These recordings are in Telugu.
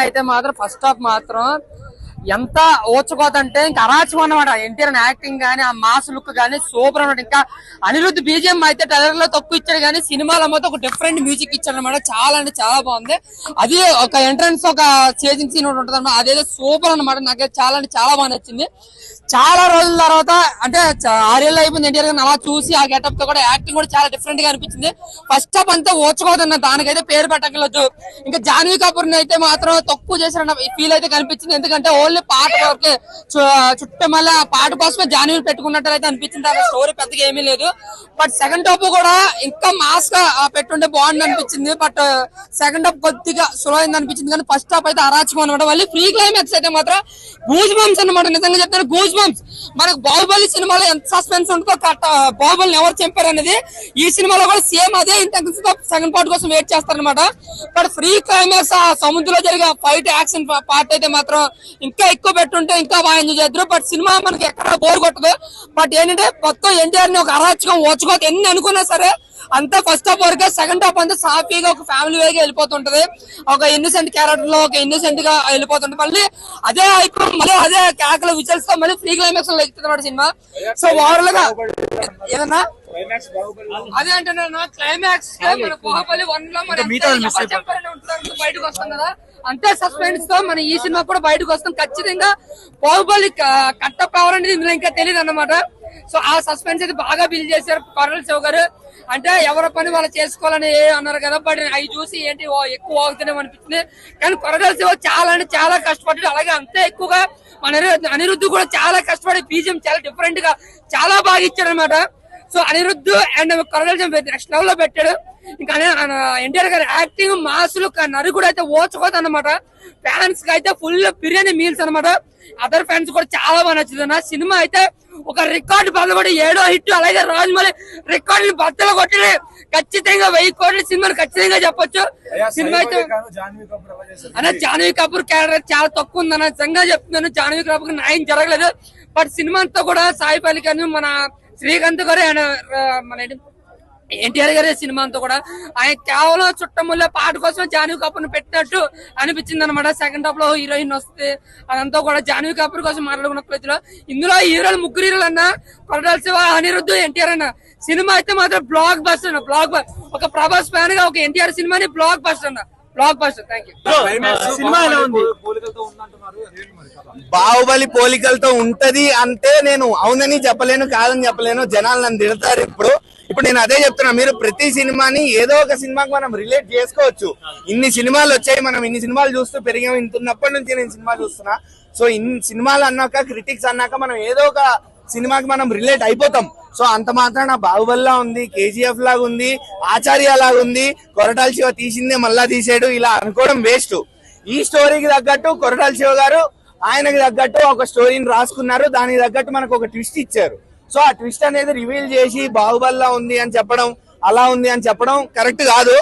అయితే మాత్రం ఫస్ట్ హాఫ్ మాత్రం ఎంత ఓచుకోదంటే ఇంకా అరాచకం అన్నమాట. ఎన్టీఆర్ యాక్టింగ్ గానీ ఆ మాస్ లుక్ గానీ సూపర్ అన్నమాట. ఇంకా అనిరుద్ధ్ బీజిఎం అయితే ట్రైలర్ లో తక్కువ ఇచ్చాడు కానీ సినిమాలో మొత్తం ఒక డిఫరెంట్ మ్యూజిక్ ఇచ్చాడు అనమాట. చాలా అంటే చాలా బాగుంది. అది ఒక ఎంట్రన్స్ ఒక చేజింగ్ సీన్ ఉంటుంది అనమాట. అదేదో సూపర్ అనమాట. నాకు చాలా అంటే చాలా బాగా నచ్చింది. చాలా రోజుల తర్వాత అంటే 6 ఏళ్ళు అయిపోయింది ఎన్టీఆర్ గారిని అలా చూసి ఆ గెటప్ తో కూడా యాక్టింగ్ కూడా చాలా డిఫరెంట్ గా అనిపించింది. ఫస్ట్ హాఫ్ అంతా ఓచుకోదన్న దానికైతే పేరు పెట్టగలదు. ఇంకా జాన్వీ కపూర్ అయితే మాత్రం తక్కువ చేశారన్న ఫీల్ అయితే కనిపించింది. ఎందుకంటే ఓన్లీ పాట వరకే చుట్టూ మళ్ళీ ఆ పాట కోసమే జాన్వీ పెట్టుకున్నట్టు అయితే అనిపించింది. ఆ స్టోరీ పెద్దగా ఏమీ లేదు. బట్ సెకండ్ హాఫ్ కూడా ఇంకా మాస్ గా పెట్టుంటే బాగుంది అనిపించింది. బట్ సెకండ్ హాఫ్ కొద్దిగా స్లో అయింది అనిపించింది. కానీ ఫస్ట్ హాఫ్ అయితే అరాచకం అనమాట. మళ్ళీ ఫ్రీ క్లైమాక్స్ అయితే మాత్రం గూజ్ బంప్స్ అనమాట. నిజంగా చెప్తాను గూజ్ బంప్స్. మనకు బాహుబలి సినిమాలో ఎంత సస్పెన్స్ ఉంటుందో బాహుబలిని ఎవరు చంపారు అనేది ఈ సినిమాలో కూడా సేమ్ అదే ఇంటెన్సిటీ తో సెకండ్ పార్ట్ కోసం వెయిట్ చేస్తారనమాట. బట్ ఫ్రీ క్లైమాక్స్ ఆ సముద్రంలో జరిగే ఫైట్ యాక్షన్ పార్ట్ అయితే మాత్రం ఇంకా ఎక్కువ పెట్టుంటే ఇంకా బాగా ఎంజాయ్ చేద్దరు. బట్ సినిమా మనకి ఎక్కడ బోర్ కొట్టదు. బట్ ఏంటంటే మొత్తం ఎన్టీఆర్ ని ఒక అరాచకం ఓచుకోవద్దు ఎన్ని అనుకున్నా సరే అంతా ఫస్ట్ హాఫ్ వరకే. సెకండ్ హాఫ్ అంతా సాఫీగా ఒక ఫ్యామిలీ వేగా వెళ్ళిపోతుంటది. ఒక ఇన్నోసెంట్ క్యారెక్టర్ లో ఒక ఇన్నోసెంట్ గా వెళ్ళిపోతుంటది. మళ్ళీ అదే అయిపోయి మళ్ళీ అదే కేకల విజువల్స్ తో మళ్ళీ ఫ్రీ క్లైమాక్స్ లో ఎక్కుతుంది సినిమా. సో ఓవరాల్ గా ఏదన్నా అదే అంటే క్లైమాక్స్ బాహుబలి 1 లో మన బయటకు వస్తాం కదా అంతే సస్పెన్స్ తో మన ఈ సినిమా కూడా బయటకు వస్తాం. ఖచ్చితంగా బాహుబలి కట్టప్ పవర్ అనేది ఇందులో ఇంకా తెలియదు అన్నమాట. సో ఆ సస్పెన్స్ అయితే బాగా బిల్డ్ చేశారు కొరటాల శివ గారు. అంటే ఎవరి పని వాళ్ళు చేసుకోవాలని అన్నారు కదా. బట్ అవి చూసి ఏంటి ఎక్కువ వాగుతూనే అనిపించింది. కానీ కొరటాల శివ చాలా అంటే చాలా కష్టపడ్డాడు. అలాగే అంతే ఎక్కువగా మన అనిరుద్ధ్ కూడా చాలా కష్టపడి బీజిఎం చాలా డిఫరెంట్ గా చాలా బాగా ఇచ్చాడు అనమాట. So Anirudh and Koratala Shiva next level లో పెట్టాడు. ఇంకా ఎన్టీఆర్ గారి యాక్టింగ్ మాసులు నరుకుడు అయితే ఓచుకోదు అనమాట. ఫ్యాన్స్ కి అయితే ఫుల్ బిర్యానీ మీల్స్ అనమాట. అదర్ ఫ్యాన్స్ కూడా చాలా బాగా నచ్చింది అన్న. సినిమా అయితే ఒక రికార్డు బలపడి 7వ హిట్. అలాగే రాజమౌళి రికార్డుని బద్దలు కొట్టి ఖచ్చితంగా 1000 కోట్ల సినిమాని ఖచ్చితంగా చెప్పొచ్చు. సినిమా అయితే అన్న జాన్వీ కపూర్ క్యారెక్టర్ చాలా తక్కువ ఉంది అన్న. నిజంగా చెప్తున్నాను జాన్వీ కపూర్ న్యాయం జరగలేదు. బట్ సినిమా అంతా కూడా సాయి పల్లికర్ మన శ్రీకాంత్ గారు ఆయన మన ఎన్టీఆర్ గారి సినిమా అంతా కూడా ఆయన కేవలం చుట్టముల్ల పాట కోసం జాన్వీ కపూర్ పెట్టినట్టు అనిపించింది అనమాట. సెకండ్ హాఫ్ లో హీరోయిన్ వస్తే అదంతా కూడా జాన్వీ కపూర్ కోసం మాట్లాడుకున్న ప్రతిలో ఇందులో హీరోలు 3 హీరోలు అన్న కొరటాల శివ అనిరుద్ధ్ ఎన్టీఆర్ అన్న. సినిమా అయితే మాత్రం బ్లాక్ బస్టర్ అన్న. ఒక ప్రభాస్ ఫ్యాన్ గా ఒక ఎన్టీఆర్ సినిమాని బ్లాక్ బస్టర్ అన్న. Blockbuster. బాహుబలి పోలికలతో ఉంటది అంటే నేను అవునని చెప్పలేను కాదని చెప్పలేను. జనాలు నన్ను తిడతారు. ఇప్పుడు నేను అదే చెప్తున్నా. మీరు ప్రతి సినిమాని ఏదో ఒక సినిమాకి మనం రిలేట్ చేసుకోవచ్చు. ఇన్ని సినిమాలు వచ్చాయి, మనం ఇన్ని సినిమాలు చూస్తూ పెరిగాము. ఇంతున్నప్పటి నుంచి నేను సినిమా చూస్తున్నా. సో ఇన్ని సినిమాలు అన్నాక క్రిటిక్స్ అన్నాక మనం ఏదో ఒక సినిమాకి మనం రిలేట్ అయిపోతాం. సో అంత మాత్రాన బాహుబలిలా ఉంది, కేజీఎఫ్ లాగా ఉంది, ఆచార్య లాగా ఉంది, కొరటాల శివ తీసిందే మళ్ళా తీసాడు ఇలా అనుకోవడం వేస్ట్. ఈ స్టోరీకి తగ్గట్టు కొరటాల శివ గారు ఆయనకి తగ్గట్టు ఒక స్టోరీని రాసుకున్నారు. దానికి తగ్గట్టు మనకు ఒక ట్విస్ట్ ఇచ్చారు. సో ఆ ట్విస్ట్ అనేది రివీల్ చేసి బాహుబలిలా ఉంది అని చెప్పడం, అలా ఉంది అని చెప్పడం కరెక్ట్ కాదు.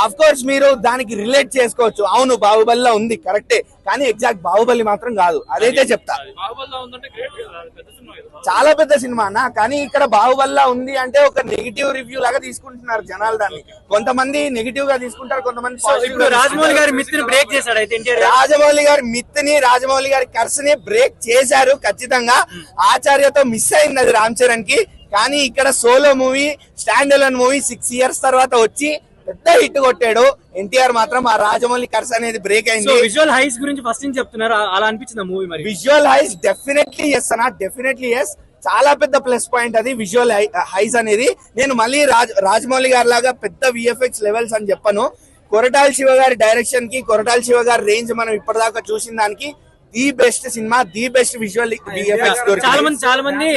ఆఫ్ కోర్స్ మీరు దానికి రిలేట్ చేసుకోవచ్చు. అవును బాహుబలిలో ఉంది కరెక్టే, కానీ ఎగ్జాక్ట్ బాహుబలి మాత్రం కాదు. అదైతే చెప్తా. చాలా పెద్ద సినిమా అన్న. కానీ ఇక్కడ బాహుబలిలా ఉంది అంటే ఒక నెగిటివ్ రివ్యూ లాగా తీసుకుంటున్నారు జనాలు. దాన్ని కొంతమంది నెగిటివ్ గా తీసుకుంటారు, కొంతమంది రాజమౌళి గారి మిత్ ని బ్రేక్ చేశాడు. రాజమౌళి గారి మిత్ ని, రాజమౌళి గారి కర్స్ ని బ్రేక్ చేశారు ఖచ్చితంగా. ఆచార్యతో మిస్ అయింది అది రామ్ చరణ్ కి. కానీ ఇక్కడ solo movie, stand alone movie 6 years తర్వాత వచ్చి పెద్ద హిట్ కొట్టాడు. ఎన్టీఆర్ మాత్రం ఆ రాజమౌళి కర్స్ అనేది బ్రేక్ అయింది. విజువల్ హైస్ గురించి ఫస్ట్ నుంచి చెప్తున్నారు, అలా అనిపించింది మూవీ? మరి విజువల్ హైస్ డెఫినెట్లీ ఎస్ అన్న, డెఫినెట్లీ ఎస్. చాలా పెద్ద ప్లస్ పాయింట్ అది విజువల్ హైస్ అనేది. నేను మళ్ళీ రాజమౌళి గారి లాగా పెద్ద విఎఫ్ఎక్స్ లెవెల్స్ అని చెప్పను. కొరటాల శివ గారి డైరెక్షన్ కి, కొరటాల శివ గారి రేంజ్ మనం ఇప్పటిదాకా చూసిన దానికి the best cinema, the best visual VFX. చాలా మంది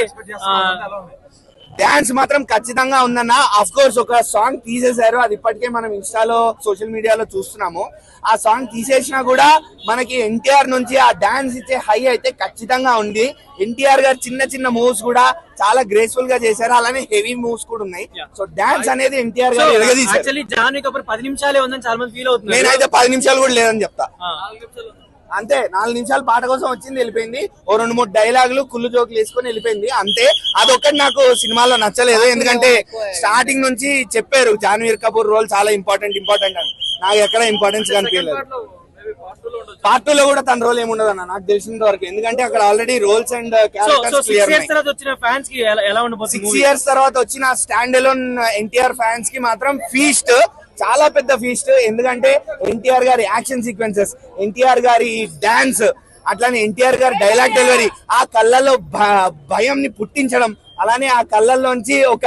డాన్స్ మాత్రం ఖచ్చితంగా ఉందన్న. ఆఫ్ కోర్స్ ఒక సాంగ్ తీసేశారు, అది ఇప్పటికే మనం ఇన్స్టాలో సోషల్ మీడియాలో చూస్తున్నాము. ఆ సాంగ్ తీసేసినా కూడా మనకి ఎన్టీఆర్ నుంచి ఆ డాన్స్ ఇచ్చే హై అయితే ఖచ్చితంగా ఉంది. ఎన్టీఆర్ గారు చిన్న చిన్న మూవ్స్ కూడా చాలా గ్రేస్ఫుల్ గా చేశారు, అలానే హెవీ మూవ్స్ కూడా ఉన్నాయి. సో డాన్స్ అనేది ఎన్టీఆర్ గారు ఎరగదీశారు. నేనైతే 10 నిమిషాలు కూడా లేదని చెప్తా. అంతే, 4 నిమిషాలు పాట కోసం వచ్చింది, వెళ్ళిపోయింది. ఓ 2-3 డైలాగులు కుళ్ళు జోకులు వేసుకొని వెళ్ళిపోయింది అంతే. అదొక్కటి నాకు సినిమాలో నచ్చలేదు. ఎందుకంటే స్టార్టింగ్ నుంచి చెప్పారు జాన్వీ కపూర్ రోల్ చాలా ఇంపార్టెంట్ అని. నాకు ఎక్కడ ఇంపార్టెన్స్ కనిపించలేదు. పార్ట్ 2 లో కూడా తన రోల్ ఏముండదు అన్న నాకు తెలిసినంత వరకు, ఎందుకంటే అక్కడ already roles and characters clear ఉన్నాయి. 6 years తర్వాత వచ్చిన స్టాండ్ అలోన్ ఎన్టీఆర్ ఫ్యాన్స్ కి మాత్రం ఫీస్ట్, చాలా పెద్ద ఫీస్ట్. ఎందుకంటే ఎన్టీఆర్ గారి యాక్షన్ సీక్వెన్సెస్, ఎన్టీఆర్ గారి డాన్స్, అట్లానే ఎన్టీఆర్ గారి డైలాగ్ డెలివరీ, ఆ కళ్ళల్లో భయం ని పుట్టించడం, అలానే ఆ కళ్ళల్లోంచి ఒక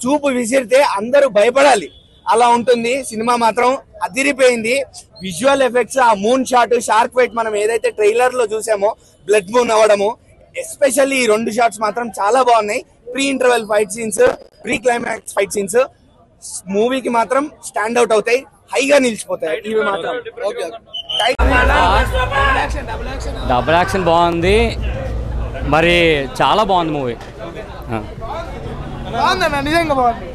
చూపు విసిరితే అందరూ భయపడాలి, అలా ఉంటుంది. సినిమా మాత్రం అదిరిపోయింది. విజువల్ ఎఫెక్ట్స్, ఆ మూన్ షాట్, షార్క్ ఫైట్ మనం ఏదైతే ట్రైలర్ లో చూసామో బ్లడ్ మూన్ అవ్వడము, ఎస్పెషల్లీ ఈ 2 షాట్స్ మాత్రం చాలా బాగున్నాయి. Pre interval fight scenes, pre climax fight scenes మూవీకి మాత్రం స్టాండ్ అవుట్ అవుతాయి, హైగా నిలిచిపోతాయి ఇవి మాత్రం. డబుల్ యాక్షన్ బాగుంది, మరి చాలా బాగుంది మూవీ. నిజంగా బాగుంది.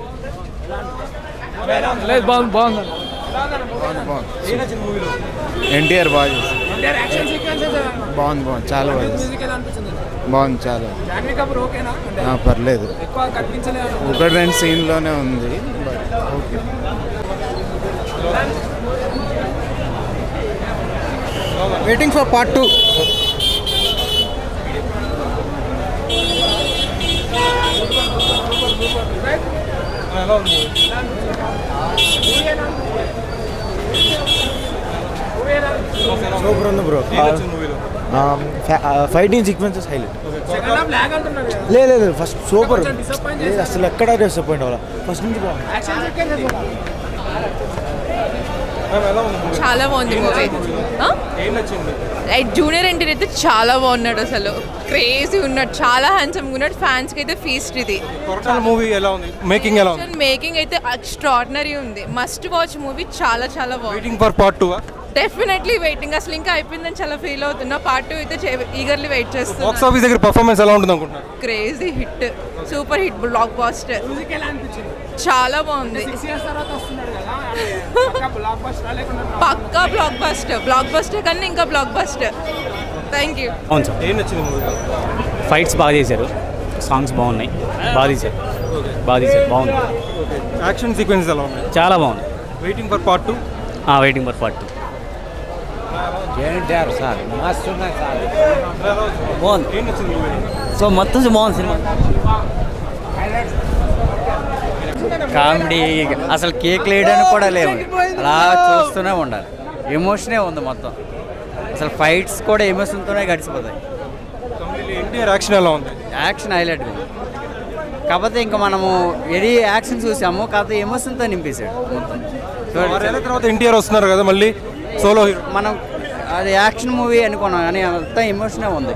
లేదు బాగుంది. ఎన్టీఆర్ బాగా బాగుంది, చాలా బాగుంది, చాలా పర్లేదు. 1-2 సీన్లోనే ఉంది. Waiting for part 2. సూపర్ ఉంది బ్రో. Fighting sequences highlight. లేదు ఫస్ట్ సూపర్, అసలు ఎక్కడ డిసప్పాయింట్ అవ్వాలి, ఫస్ట్ నుంచి బాగుంది. చాలా బాగుంది మూవీ. జూనియర్ ఎన్టీఆర్ అయితే చాలా బాగున్నాడు, అసలు క్రేజీ ఉన్నాడు, చాలా హ్యాండ్సమ్గా ఉన్నాడు. ఫ్యాన్స్కి అయితే ఫీస్ట్ ఇది. మూవీ ఎలా ఉంది? మేకింగ్ ఎలా ఉంది? మేకింగ్ అయితే ఎక్స్ట్రాడినరీ ఉంది, మస్ట్ వాచ్ మూవీ, చాలా చాలా బాగుంది. Waiting for part 2. Definitely waiting, అసలు ఇంకా అయిపోయిందని చాలా ఫీల్ అవుతున్నా. పార్ట్ 2 అయితే ఈగర్లీ వెయిట్ చేస్తున్నా. బాక్స్ ఆఫీస్ దగ్గర పర్ఫార్మెన్స్ ఎలా ఉంటుంది అనుకుంటున్నారు? Crazy hit, super hit, blockbuster, చాలా బాగుంది. పక్కా బ్లాక్ బస్టర్ కన్నా ఇంకా బ్లాక్ బస్టర్. Thank you. అవును సార్. ఏం నచ్చింది మూవీ? ఫైట్స్ బాగా చేశారు, సాంగ్స్ బాగున్నాయి, బాగా తీశారు, బాగుంది. యాక్షన్ సీక్వెన్స్ ఎలా ఉన్నాయి? చాలా బాగుంది. Waiting for part 2. Waiting for part 2. Sir మస్తు ఉన్నాయి సార్, బాగుంది. ఏం నచ్చింది మూవీ? సో మొత్తం బాగుంది సినిమా. కామెడీ అసలు కేక్ లేయడానికి కూడా లేవు, అలా చూస్తూనే ఉండాలి. ఎమోషనే ఉంది మొత్తం, అసలు ఫైట్స్ కూడా ఎమోషన్తోనే గడిచిపోతాయి. ఎన్టీఆర్ యాక్షన్ ఎలా ఉంది? యాక్షన్ హైలైట్ ఉంది, కాకపోతే ఇంకా మనము ఎనీ యాక్షన్ చూసాము, కాకపోతే ఎమోషన్తో నింపేశాడు మొత్తం. 6 ఏళ్ల తర్వాత ఎన్టీఆర్ వస్తున్నారు కదా మళ్ళీ సోలో హీరో. మనం అది యాక్షన్ మూవీ అనుకున్నాం కానీ అంతా ఎమోషనే ఉంది.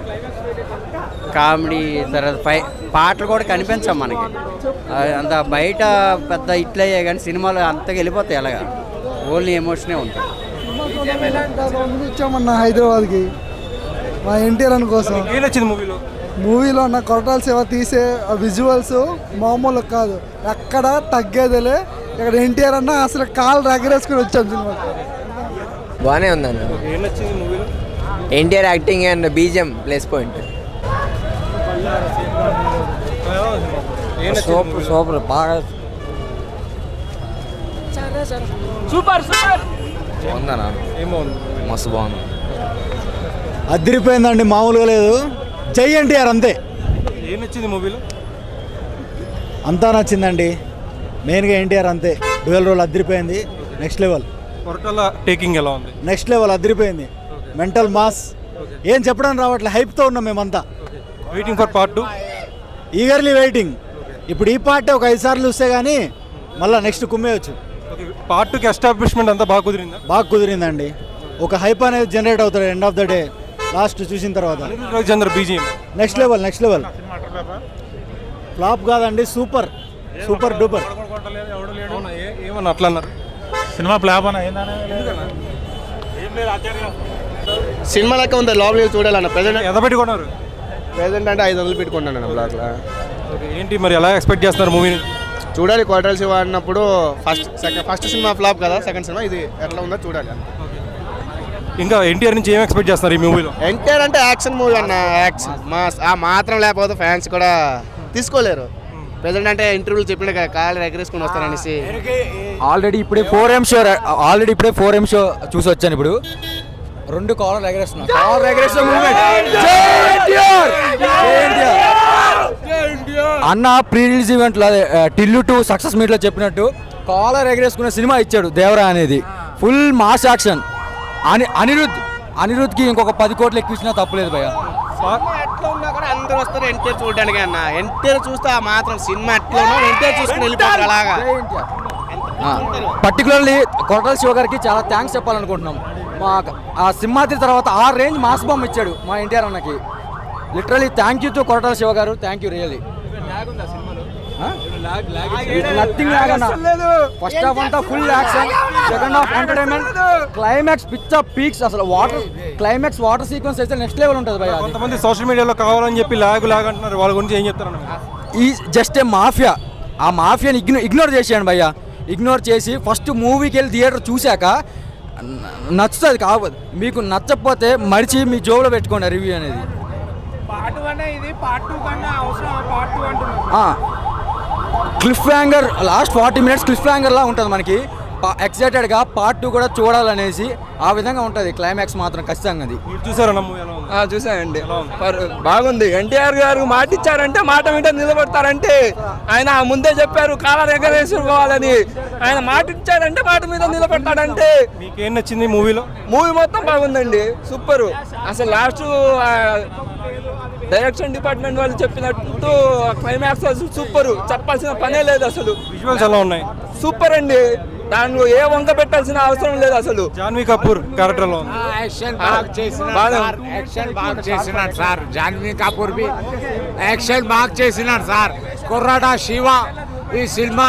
కామెడీ తర్వాత పాటలు కూడా కనిపించాం మనకి, అంత బయట పెద్ద ఇట్లయ్యే కానీ సినిమాలో అంతగా వెళ్ళిపోతాయి, అలాగా ఓన్లీ ఎమోషనే ఉంటుంది. ఇచ్చామన్న హైదరాబాద్కి మా ఎన్టీఆర్ అని కోసం. ఏం నచ్చింది మూవీలో నా కొరటాల సేవ తీసే విజువల్స్ మామూలు కాదు, ఎక్కడ తగ్గేదిలే. ఇక్కడ ఎన్టీఆర్ అన్న అసలు కాలు రగరేసుకుని వచ్చాం సినిమా. బాగానే ఉందన్న. ఏం నచ్చింది మూవీలో? NTR acting and BGM plus point. Super బాగా సూపర్ బాగుందన్నా. ఏం బాగుంది? మస్తు బాగుంది, అదిరిపోయిందండి, మామూలుగా లేదు. జై ఎన్టీఆర్ అంతే. ఏం నచ్చింది మూవీలో? అంతా నచ్చిందండి, మెయిన్గా ఎన్టీఆర్ అంతే. డ్యూయల్ రోల్ అదిరిపోయింది, నెక్స్ట్ లెవెల్. కొరటాల టేకింగ్ ఎలా ఉంది? నెక్స్ట్ లెవెల్ అదిరిపోయింది, మెంటల్ మాస్. ఏం చెప్పడానికి రావట్లే, హైప్తో ఉన్నాం మేమంతా. Waiting for part 2. Eagerly waiting. ఇప్పుడు ఈ పార్ట్ ఒక 5 సార్లు చూస్తే కానీ మళ్ళీ నెక్స్ట్ కుమ్మేయచ్చు. పార్ట్ 2కి ఎస్టాబ్లిష్మెంట్ అంతా బాగా కుదిరిందా? బాగా కుదిరిందండి, ఒక హైప్ అనేది జనరేట్ అవుతుంది end of the day last చూసిన తర్వాత. BGM next level. ఫ్లాప్ కాదండి, సూపర్ డూపర్. ఏమన్నా అట్లా అన్నారు? సినిమా ఫ్లాప్ సినిమా లెక్క ఉంది, లోపలికి చూడాలన్న. ఎంత పెట్టుకున్నారు? ప్రెజెంట్ అంటే 500 పెట్టుకుంటాను బ్లాక్లో. ఏంటి మరి ఎలా ఎక్స్పెక్ట్ చేస్తున్నారు మూవీని? చూడాలి, కొరటాల శివ ఆడినప్పుడు ఫస్ట్ సినిమా ఫ్లాప్ కదా, సెకండ్ సినిమా ఇది ఎట్లా ఉందో చూడాలి. ఇంకా ఎన్టీఆర్ నుంచి ఏం ఎక్స్పెక్ట్ చేస్తారు ఈ మూవీలో? ఎన్టీఆర్ అంటే యాక్షన్ మూవీ అన్న, యాక్షన్ ఆ మాత్రం లేకపోతే ఫ్యాన్స్ కూడా తీసుకోలేరు. ప్రెజెంట్ అంటే ఇంటర్వ్యూలు చెప్పిన కాళ్ళు ఎగరేసుకుని వస్తారనేసి. ఆల్రెడీ ఇప్పుడే 4M షో చూసి వచ్చాను. ఇప్పుడు రెండు కాలర్ ఎగరేస్తున్నా కాలర్ ఎగరేసిన అన్న ప్రీ రిలీజ్ ఈవెంట్లో అదే టిల్లు 2 సక్సెస్ మీట్లో చెప్పినట్టు కాలర్ ఎగరేసుకునే సినిమా ఇచ్చాడు దేవరా అనేది. Full mass action. అనిరుద్ధ్కి ఇంకొక 10 కోట్లు ఎక్కువ ఇచ్చినా తప్పులేదు భయ్య. ఎట్లా ఉన్నా కూడా అందరూ వస్తారు ఎన్టీఆర్ చూడడానికి అన్న. ఎన్టీఆర్ చూస్తే ఆ మాత్రం సినిమా ఎట్లా ఉన్నా ఎన్టీఆర్ చూసుకుని వెళ్ళిపోతారు అలాగా. పర్టికులర్లీ కొరటాల శివ గారికి చాలా థ్యాంక్స్ చెప్పాలనుకుంటున్నాం. మా ఆ సింహాద్రి తర్వాత 6 రేంజ్ మాస్ బాంబ్ ఇచ్చాడు మా ఎన్టీఆర్ అన్నకి. Literally thank you to Koratala Siva garu, thank you really. Nothing lag అన్న. ఫస్ట్ హాఫ్ అంతా full action, second half entertainment, climax pitch of peaks. అసలు క్లైమాక్స్ వాటర్ సీక్వెన్స్ అయితే నెక్స్ట్ లెవెల్ ఉంటుంది భయ్య. కొంతమంది సోషల్ మీడియాలో కావాలని చెప్పి లాగ్ అంటున్నారు, వాళ్ళ గురించి ఏం చెప్తారు? ఈ జస్ట్ ఏ మాఫియా. ఆ మాఫియాని ఇగ్నోర్ చేసాను భయ్య. ఇగ్నోర్ చేసి ఫస్ట్ మూవీకి వెళ్ళి థియేటర్ చూశాక నచ్చుతుంది. కావద్దు మీకు నచ్చకపోతే మరిచి మీ జోబులో పెట్టుకోండి రివ్యూ అనేది. Cliffhanger last 40 minutes cliffhanger లా ఉంటుంది మనకి. ఎక్సైటెడ్గా పార్ట్ 2 కూడా చూడాలనేసి ఆ విధంగా ఉంటుంది. క్లైమాక్స్ మాత్రం ఖచ్చితంగా అది. చూసారా? చూసానండి, బాగుంది. ఎన్టీఆర్ గారు మాట ఇచ్చారంటే మాట మీద నిలబడతారంటే ఆయన ముందే చెప్పారు కాలర్ ఎగరేసుకోవాలని. ఆయన మాట ఇచ్చారంటే మాట మీద నిలబడతాడంటే. మీకేం నచ్చింది మూవీలో? మూవీ మొత్తం బాగుందండి, సూపర్. అసలు లాస్ట్ డైరెక్షన్ డిపార్ట్మెంట్ వాళ్ళు చెప్పినట్టు క్లైమాక్స్ సూపర్, చెప్పాల్సిన పనే లేదు అసలు. విజువల్స్ ఎలా ఉన్నాయి? సూపర్ అండి, దానిలో ఏ వంక పెట్టాల్సిన అవసరం లేదు అసలు. జాన్వీ కపూర్ క్యారెక్టర్ లో యాక్షన్ బాగా చేసినాడు సార్. జాన్వీ కపూర్ బి యాక్షన్ బాగా చేసినాడు సార్. కుర్రాడా శివ ఈ సినిమా